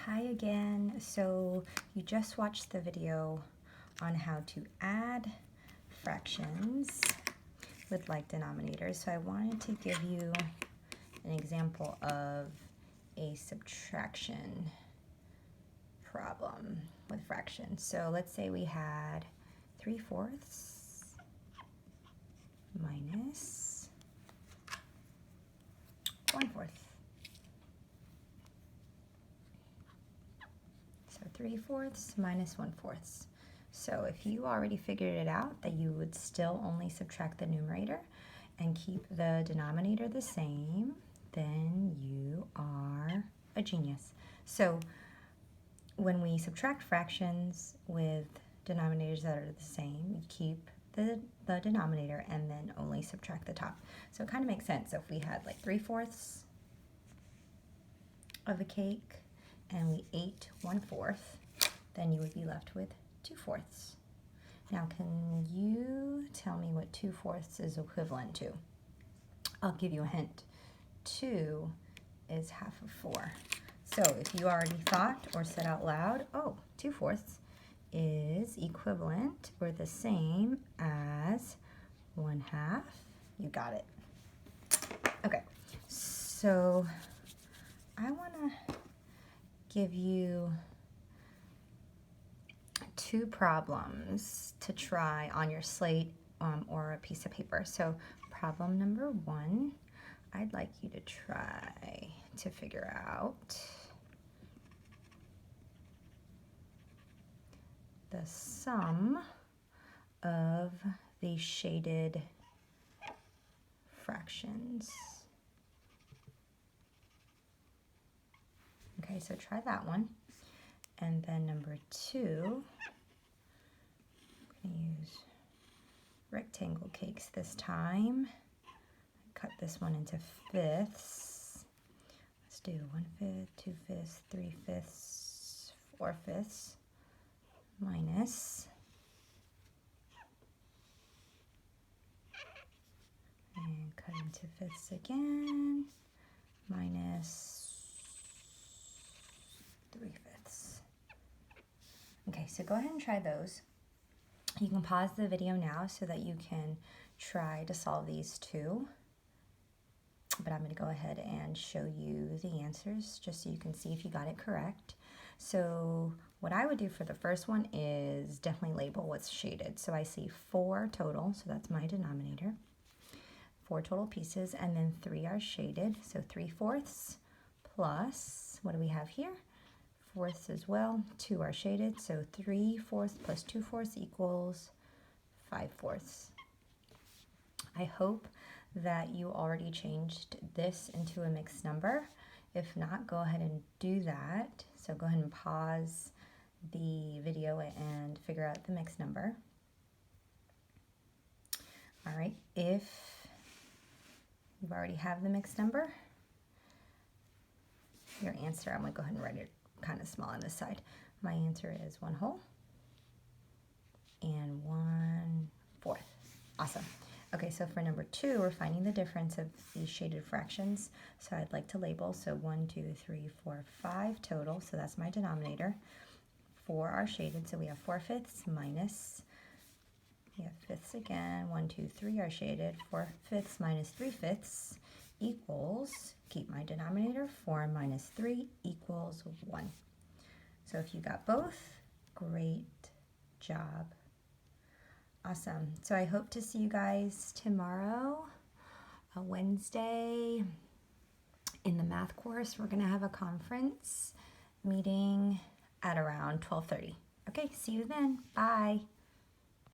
Hi again. So you just watched the video on how to add fractions with like denominators. So I wanted to give you an example of a subtraction problem with fractions. So let's say we had 3/4 minus 1/4. So 3/4 minus 1/4. So if you already figured it out that you would still only subtract the numerator and keep the denominator the same, then you are a genius. So when we subtract fractions with denominators that are the same, you keep the denominator and then only subtract the top. So it kind of makes sense. So if we had like 3/4 of a cake and we ate 1/4, then you would be left with 2/4. Now, can you tell me what 2/4 is equivalent to? I'll give you a hint. 2 is half of 4. So if you already thought or said out loud, oh, 2/4 is equivalent or the same as 1/2, you got it. Okay, so I want to give you 2 problems to try on your slate or a piece of paper. So problem number 1, I'd like you to try to figure out the sum of the shaded fractions. Okay, so try that one. And then number 2, I'm going to use rectangle cakes this time. Cut this one into fifths. Let's do 1/5, 2/5, 3/5, 4/5 minus, and cut into fifths again, minus 3/5. Okay, so go ahead and try those. You can pause the video now so that you can try to solve these too. But I'm going to go ahead and show you the answers just so you can see if you got it correct. So what I would do for the first one is definitely label what's shaded. So I see 4 total, so that's my denominator. 4 total pieces, and then 3 are shaded. So 3/4 plus, what do we have here? 4ths as well. 2 are shaded, so 3/4 plus 2/4 equals 5/4. I hope that you already changed this into a mixed number. If not, go ahead and do that. So go ahead and pause the video and figure out the mixed number. All right, if you already have the mixed number, your answer, I'm going to go ahead and write it kind of small on this side. My answer is 1 whole and 1/4. Awesome. Okay, so for number 2, we're finding the difference of these shaded fractions. So I'd like to label, so 1, 2, 3, 4, 5 total, so that's my denominator. 4 are shaded, so we have 4/5 minus, we have fifths again, 1, 2, 3 are shaded, 4/5 minus 3/5 equals, keep my denominator, 4 minus 3 equals 1. So if you got both, great job. Awesome. So I hope to see you guys tomorrow, Wednesday, in the math course. We're going to have a conference meeting at around 12:30. Okay, see you then. Bye.